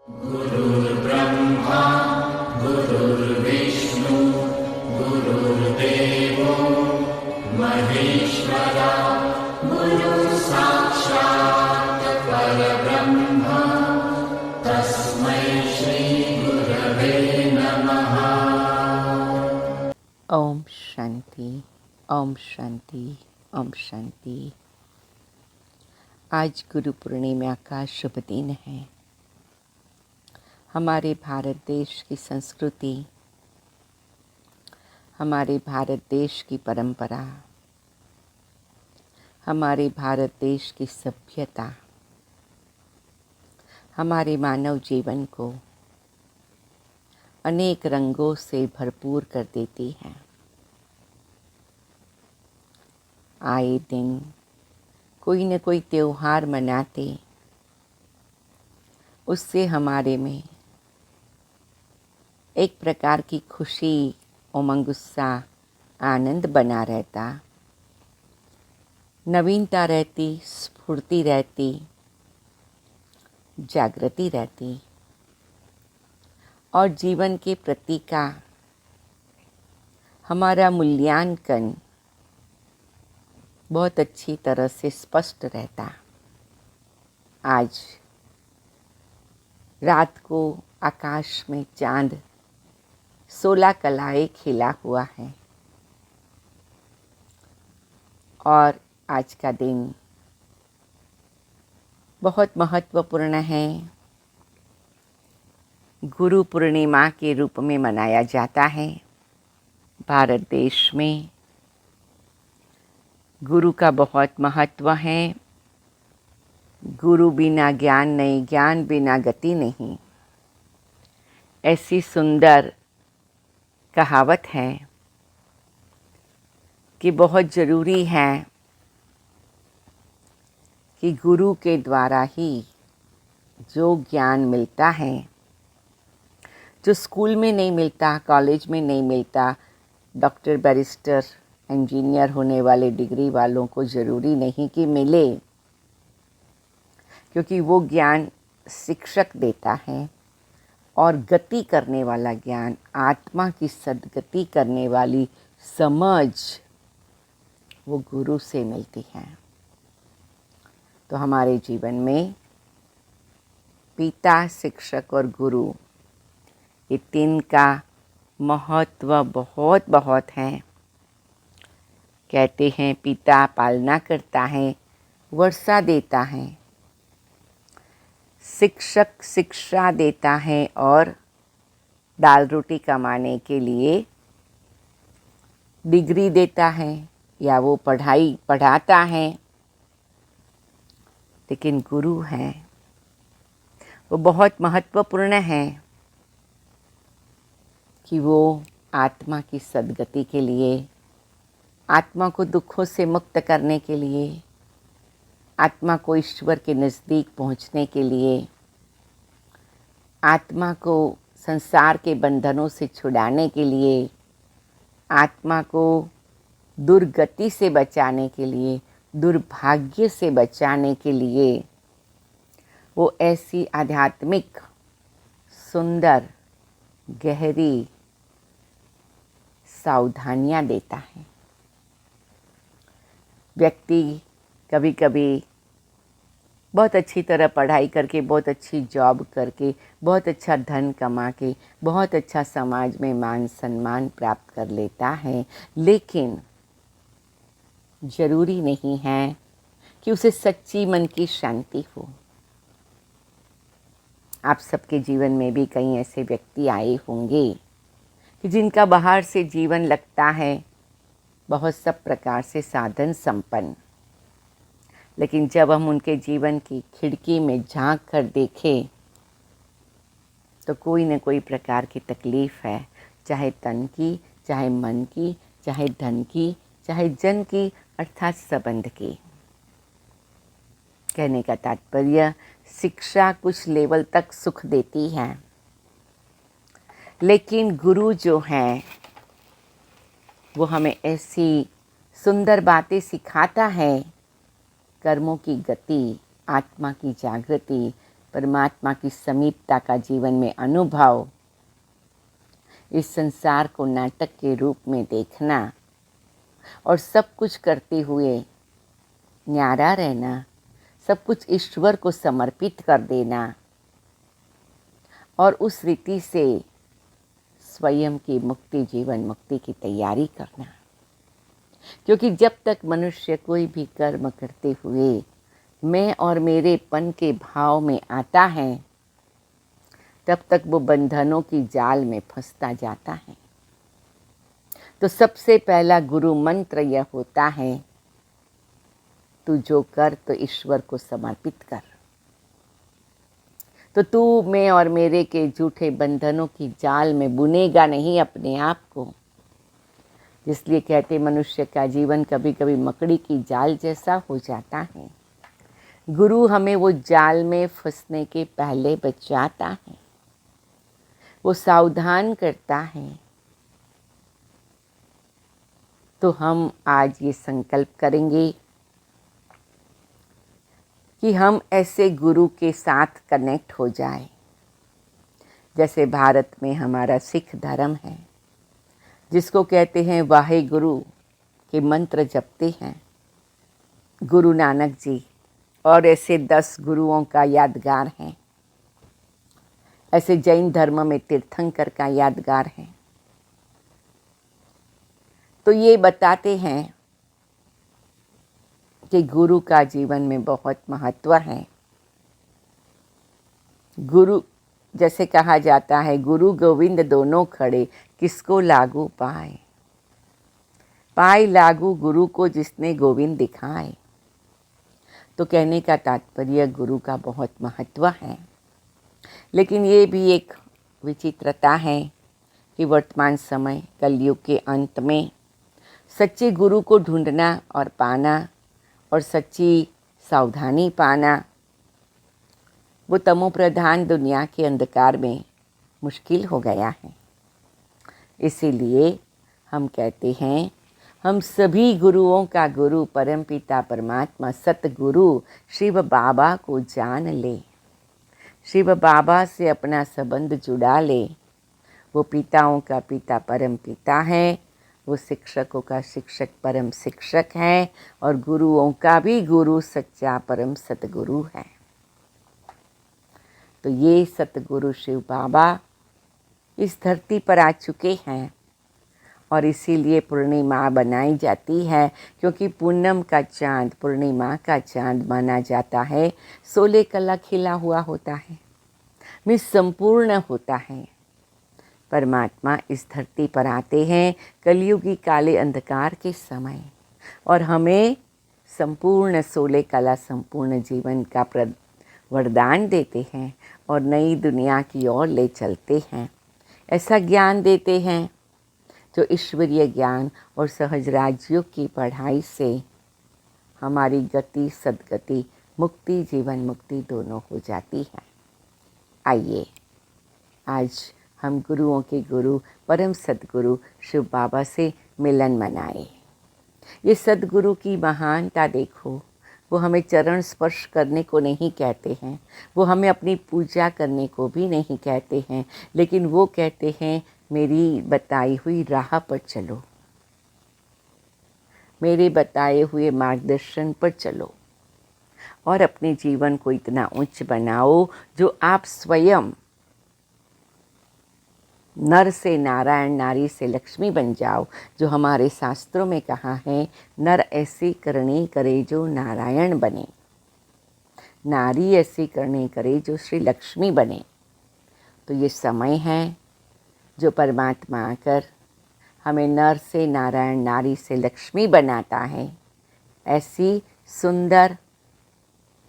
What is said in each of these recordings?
गुरुर्ब्रह्मा गुरुर्विष्णु गुरुर्देवो महेश्वरा गुरुसाक्षात् परब्रह्म तस्मै श्रीगुरवे नमः। ओम शांति, ओम शांति, ओम शांति। आज गुरु पूर्णिमा का शुभ दिन है। हमारे भारत देश की संस्कृति, हमारे भारत देश की परंपरा, हमारे भारत देश की सभ्यता हमारे मानव जीवन को अनेक रंगों से भरपूर कर देती है। आए दिन कोई न कोई त्योहार मनाते, उससे हमारे में एक प्रकार की खुशी, उमंग, उत्साह, आनंद बना रहता, नवीनता रहती, स्फूर्ति रहती, जागृति रहती और जीवन के प्रति का हमारा मूल्यांकन बहुत अच्छी तरह से स्पष्ट रहता। आज रात को आकाश में चांद 16 कलाएं खिला हुआ है और आज का दिन बहुत महत्वपूर्ण है। गुरु पूर्णिमा के रूप में मनाया जाता है। भारत देश में गुरु का बहुत महत्व है। गुरु बिना ज्ञान नहीं, ज्ञान बिना गति नहीं, ऐसी सुंदर कहावत है कि बहुत ज़रूरी है कि गुरु के द्वारा ही जो ज्ञान मिलता है, जो स्कूल में नहीं मिलता, कॉलेज में नहीं मिलता, डॉक्टर, बैरिस्टर, इंजीनियर होने वाले डिग्री वालों को ज़रूरी नहीं कि मिले, क्योंकि वो ज्ञान शिक्षक देता है और गति करने वाला ज्ञान, आत्मा की सद्गति करने वाली समझ वो गुरु से मिलती है। तो हमारे जीवन में पिता, शिक्षक और गुरु, ये तीन का महत्व बहुत बहुत है। कहते हैं पिता पालना करता है, वर्षा देता है, शिक्षक शिक्षा देता है और दाल रोटी कमाने के लिए डिग्री देता है या वो पढ़ाता है। लेकिन गुरु है वो बहुत महत्वपूर्ण है कि वो आत्मा की सद्गति के लिए, आत्मा को दुखों से मुक्त करने के लिए, आत्मा को ईश्वर के नज़दीक पहुंचने के लिए, आत्मा को संसार के बंधनों से छुड़ाने के लिए, आत्मा को दुर्गति से बचाने के लिए, दुर्भाग्य से बचाने के लिए वो ऐसी आध्यात्मिक, सुंदर, गहरी सावधानियाँ देता है। व्यक्ति कभी कभी बहुत अच्छी तरह पढ़ाई करके, बहुत अच्छी जॉब करके, बहुत अच्छा धन कमा के, बहुत अच्छा समाज में मान सम्मान प्राप्त कर लेता है, लेकिन ज़रूरी नहीं है कि उसे सच्ची मन की शांति हो। आप सबके जीवन में भी कई ऐसे व्यक्ति आए होंगे कि जिनका बाहर से जीवन लगता है बहुत सब प्रकार से साधन संपन्न, लेकिन जब हम उनके जीवन की खिड़की में झांक कर देखें तो कोई न कोई प्रकार की तकलीफ़ है, चाहे तन की, चाहे मन की, चाहे धन की, चाहे जन की, अर्थात संबंध की। कहने का तात्पर्य, शिक्षा कुछ लेवल तक सुख देती है, लेकिन गुरु जो हैं वो हमें ऐसी सुंदर बातें सिखाता है, कर्मों की गति, आत्मा की जागृति, परमात्मा की समीपता का जीवन में अनुभव, इस संसार को नाटक के रूप में देखना और सब कुछ करते हुए न्यारा रहना, सब कुछ ईश्वर को समर्पित कर देना और उस रीति से स्वयं की मुक्ति, जीवन मुक्ति की तैयारी करना। क्योंकि जब तक मनुष्य कोई भी कर्म करते हुए मैं और मेरेपन के भाव में आता है, तब तक वो बंधनों की जाल में फंसता जाता है। तो सबसे पहला गुरु मंत्र यह होता है, तू जो कर तो ईश्वर को समर्पित कर। तो तू मैं और मेरे के झूठे बंधनों की जाल में बुनेगा नहीं अपने आप को। इसलिए कहते मनुष्य का जीवन कभी कभी मकड़ी की जाल जैसा हो जाता है। गुरु हमें वो जाल में फंसने के पहले बचाता है, वो सावधान करता है। तो हम आज ये संकल्प करेंगे कि हम ऐसे गुरु के साथ कनेक्ट हो जाए। जैसे भारत में हमारा सिख धर्म है, जिसको कहते हैं वाहे गुरु के मंत्र जपते हैं गुरु नानक जी, और ऐसे 10 गुरुओं का यादगार है। ऐसे जैन धर्म में तीर्थंकर का यादगार है। तो ये बताते हैं कि गुरु का जीवन में बहुत महत्व है। गुरु जैसे कहा जाता है, गुरु गोविंद दोनों खड़े, किसको लागू पाए। पाए लागू गुरु को जिसने गोविंद दिखाए। तो कहने का तात्पर्य गुरु का बहुत महत्व है। लेकिन ये भी एक विचित्रता है कि वर्तमान समय कलयुग के अंत में सच्चे गुरु को ढूंढना और पाना और सच्ची सावधानी पाना, वो तमोप्रधान दुनिया के अंधकार में मुश्किल हो गया है। इसीलिए हम कहते हैं, हम सभी गुरुओं का गुरु परमपिता परमात्मा सतगुरु शिव बाबा को जान ले। शिव बाबा से अपना संबंध जुड़ा ले। वो पिताओं का पिता परम पिता है, वो शिक्षकों का शिक्षक परम शिक्षक है, और गुरुओं का भी गुरु सच्चा परम सतगुरु है। तो ये सतगुरु शिव बाबा इस धरती पर आ चुके हैं, और इसीलिए पूर्णिमा बनाई जाती है, क्योंकि पूनम का चाँद, पूर्णिमा का चाँद माना जाता है 16 कला खिला हुआ होता है, में संपूर्ण होता है। परमात्मा इस धरती पर आते हैं कलयुगी काले अंधकार के समय, और हमें संपूर्ण 16 कला संपूर्ण जीवन का वरदान देते हैं और नई दुनिया की ओर ले चलते हैं। ऐसा ज्ञान देते हैं जो ईश्वरीय ज्ञान और सहज राजयोग की पढ़ाई से हमारी गति, सद्गति, मुक्ति, जीवन मुक्ति दोनों हो जाती है। आइए आज हम गुरुओं के गुरु परम सद्गुरु शिव बाबा से मिलन मनाए। ये सद्गुरु की महानता देखो। वो हमें चरण स्पर्श करने को नहीं कहते हैं, वो हमें अपनी पूजा करने को भी नहीं कहते हैं, लेकिन वो कहते हैं मेरी बताई हुई राह पर चलो, मेरे बताए हुए मार्गदर्शन पर चलो, और अपने जीवन को इतना उच्च बनाओ जो आप स्वयं नर से नारायण, नारी से लक्ष्मी बन जाओ। जो हमारे शास्त्रों में कहा है, नर ऐसी करनी करे जो नारायण बने, नारी ऐसी करनी करे जो श्री लक्ष्मी बने। तो ये समय है जो परमात्मा आकर हमें नर से नारायण, नारी से लक्ष्मी बनाता है। ऐसी सुंदर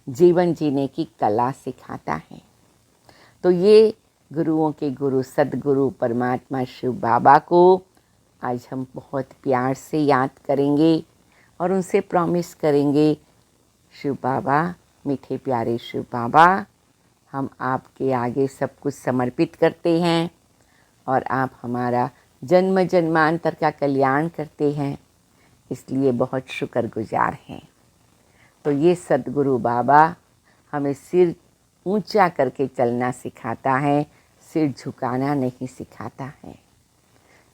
जीवन जीने की कला सिखाता है। तो ये गुरुओं के गुरु सद्गुरु परमात्मा शिव बाबा को आज हम बहुत प्यार से याद करेंगे और उनसे प्रॉमिस करेंगे, शिव बाबा, मीठे प्यारे शिव बाबा, हम आपके आगे सब कुछ समर्पित करते हैं और आप हमारा जन्म जन्मांतर का कल्याण करते हैं, इसलिए बहुत शुक्रगुजार हैं। तो ये सद्गुरु बाबा हमें सिर ऊंचा करके चलना सिखाता है, सिर झुकाना नहीं सिखाता है,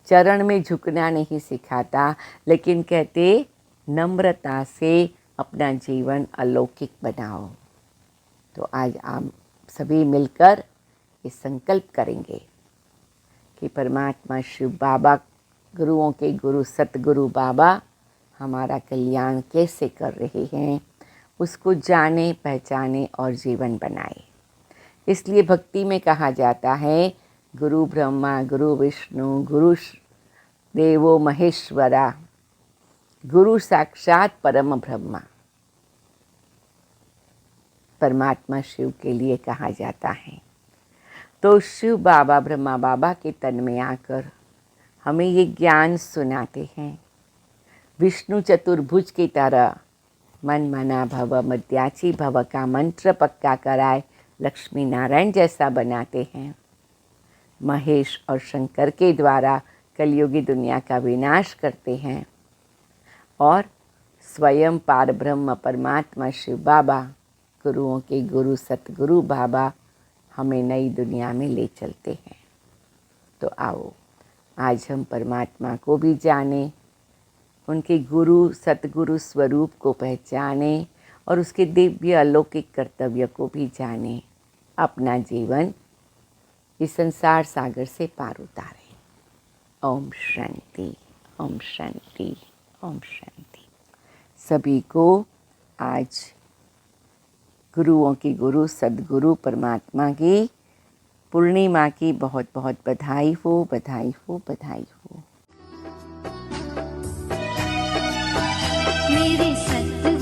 चरण में झुकना नहीं सिखाता, लेकिन कहते नम्रता से अपना जीवन अलौकिक बनाओ। तो आज आप सभी मिलकर ये संकल्प करेंगे कि परमात्मा शिव बाबा, गुरुओं के गुरु सतगुरु बाबा हमारा कल्याण कैसे कर रहे हैं, उसको जाने, पहचाने और जीवन बनाए। इसलिए भक्ति में कहा जाता है गुरु ब्रह्मा गुरु विष्णु गुरु देवो महेश्वरा, गुरु साक्षात परम ब्रह्मा। परमात्मा शिव के लिए कहा जाता है। तो शिव बाबा ब्रह्मा बाबा के तन में आकर हमें ये ज्ञान सुनाते हैं। विष्णु चतुर्भुज की तरह मन मना भव मध्याची भव का मंत्र पक्का कराए लक्ष्मी नारायण जैसा बनाते हैं। महेश और शंकर के द्वारा कलयुगी दुनिया का विनाश करते हैं और स्वयं पार ब्रह्म परमात्मा शिव बाबा, गुरुओं के गुरु सतगुरु बाबा हमें नई दुनिया में ले चलते हैं। तो आओ आज हम परमात्मा को भी जाने, उनके गुरु सतगुरु स्वरूप को पहचाने और उसके दिव्य अलौकिक कर्तव्य को भी जाने। अपना जीवन इस संसार सागर से पार उतारें। ओम शांति, ओम शांति, ओम शांति। सभी को आज गुरुओं की गुरु सद्गुरु परमात्मा की पूर्णिमा की बहुत बहुत बधाई हो, बधाई हो, बधाई हो। मेरे सतगुरु